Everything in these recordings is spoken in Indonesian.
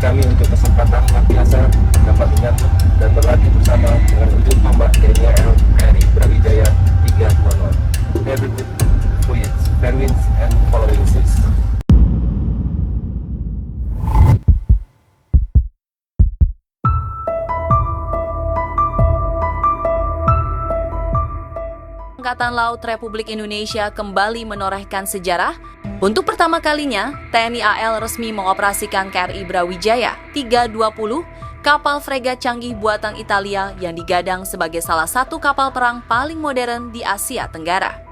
kami untuk kesempatan luar biasa dapat menyambut dan berlatih bersama dengan ujung tombak TNI AL KRI Brawijaya 320. Every good voyage, fair winds and following seas. Angkatan Laut Republik Indonesia kembali menorehkan sejarah. Untuk pertama kalinya, TNI AL resmi mengoperasikan KRI Brawijaya 320, kapal fregat canggih buatan Italia yang digadang sebagai salah satu kapal perang paling modern di Asia Tenggara.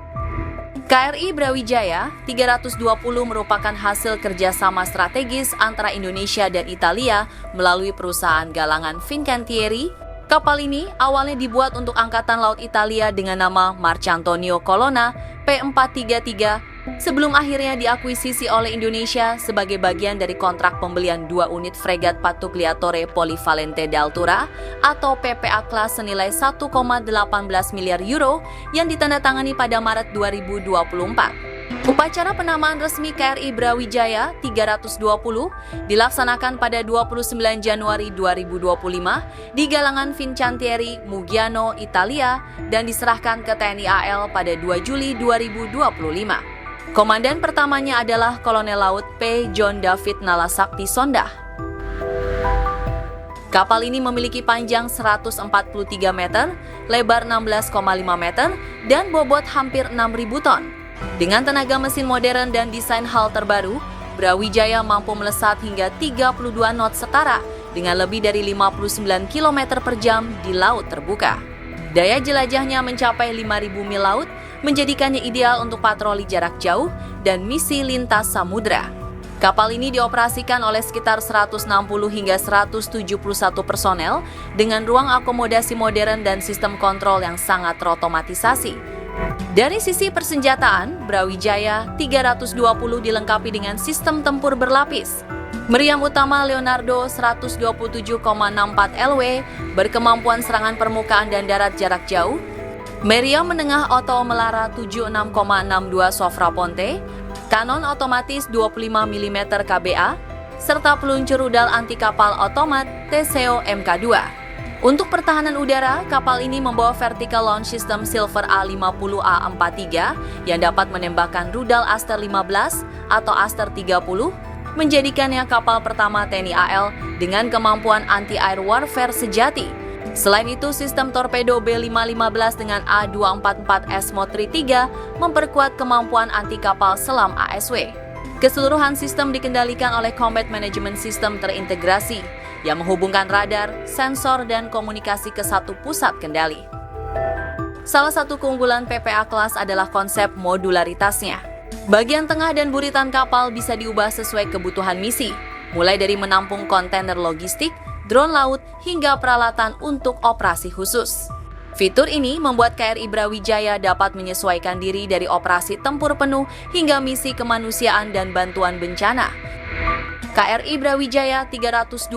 KRI Brawijaya 320 merupakan hasil kerjasama strategis antara Indonesia dan Italia melalui perusahaan galangan Fincantieri. Kapal ini awalnya dibuat untuk Angkatan Laut Italia dengan nama Marcantonio Colonna P433 sebelum akhirnya diakuisisi oleh Indonesia sebagai bagian dari kontrak pembelian 2 unit fregat Pattugliatore Polivalente d'Altura atau PPA kelas senilai 1,18 miliar euro yang ditandatangani pada Maret 2024. Upacara penamaan resmi KRI Brawijaya 320 dilaksanakan pada 29 Januari 2025 di galangan Fincantieri, Muggiano, Italia dan diserahkan ke TNI AL pada 2 Juli 2025. Komandan pertamanya adalah Kolonel Laut P. John David Nalasakti Sondah. Kapal ini memiliki panjang 143 meter, lebar 16,5 meter, dan bobot hampir 6.000 ton. Dengan tenaga mesin modern dan desain hull terbaru, Brawijaya mampu melesat hingga 32 knot setara dengan lebih dari 59 km per jam di laut terbuka. Daya jelajahnya mencapai 5.000 mil laut, menjadikannya ideal untuk patroli jarak jauh dan misi lintas samudra. Kapal ini dioperasikan oleh sekitar 160 hingga 171 personel dengan ruang akomodasi modern dan sistem kontrol yang sangat terotomatisasi. Dari sisi persenjataan, Brawijaya 320 dilengkapi dengan sistem tempur berlapis. Meriam utama Leonardo 127,64 LW berkemampuan serangan permukaan dan darat jarak jauh. Meriam menengah Otto Melara 76,62 Sofra Ponte, kanon otomatis 25 mm KBA, serta peluncur rudal anti kapal otomat TCO Mk2. Untuk pertahanan udara, kapal ini membawa vertical launch system Silver A50A43 yang dapat menembakkan rudal Aster 15 atau Aster 30, menjadikannya kapal pertama TNI AL dengan kemampuan anti-air warfare sejati. Selain itu, sistem torpedo B515 dengan A244S Motri 3 memperkuat kemampuan anti kapal selam ASW. Keseluruhan sistem dikendalikan oleh Combat Management System terintegrasi yang menghubungkan radar, sensor, dan komunikasi ke satu pusat kendali. Salah satu keunggulan PPA kelas adalah konsep modularitasnya. Bagian tengah dan buritan kapal bisa diubah sesuai kebutuhan misi, mulai dari menampung kontainer logistik, drone laut, hingga peralatan untuk operasi khusus. Fitur ini membuat KRI Brawijaya dapat menyesuaikan diri dari operasi tempur penuh hingga misi kemanusiaan dan bantuan bencana. KRI Brawijaya 320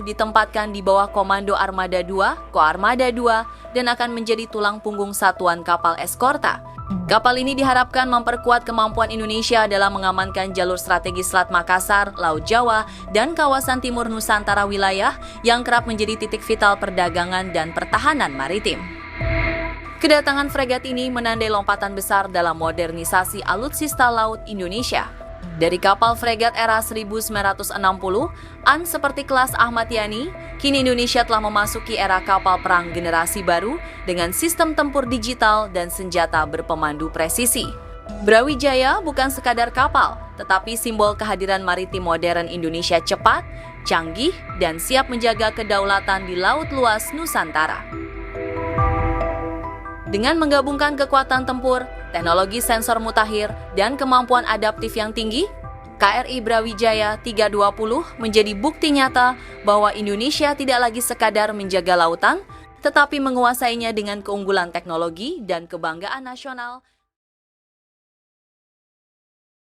ditempatkan di bawah Komando Armada 2, Koarmada 2, dan akan menjadi tulang punggung satuan kapal eskorta. Kapal ini diharapkan memperkuat kemampuan Indonesia dalam mengamankan jalur strategis Selat Makassar, Laut Jawa, dan kawasan timur Nusantara wilayah yang kerap menjadi titik vital perdagangan dan pertahanan maritim. Kedatangan fregat ini menandai lompatan besar dalam modernisasi alutsista laut Indonesia. Dari kapal fregat era 1960-an seperti kelas Ahmad Yani, kini Indonesia telah memasuki era kapal perang generasi baru dengan sistem tempur digital dan senjata berpemandu presisi. Brawijaya bukan sekadar kapal, tetapi simbol kehadiran maritim modern Indonesia cepat, canggih, dan siap menjaga kedaulatan di laut luas Nusantara. Dengan menggabungkan kekuatan tempur, teknologi sensor mutakhir, dan kemampuan adaptif yang tinggi, KRI Brawijaya 320 menjadi bukti nyata bahwa Indonesia tidak lagi sekadar menjaga lautan, tetapi menguasainya dengan keunggulan teknologi dan kebanggaan nasional.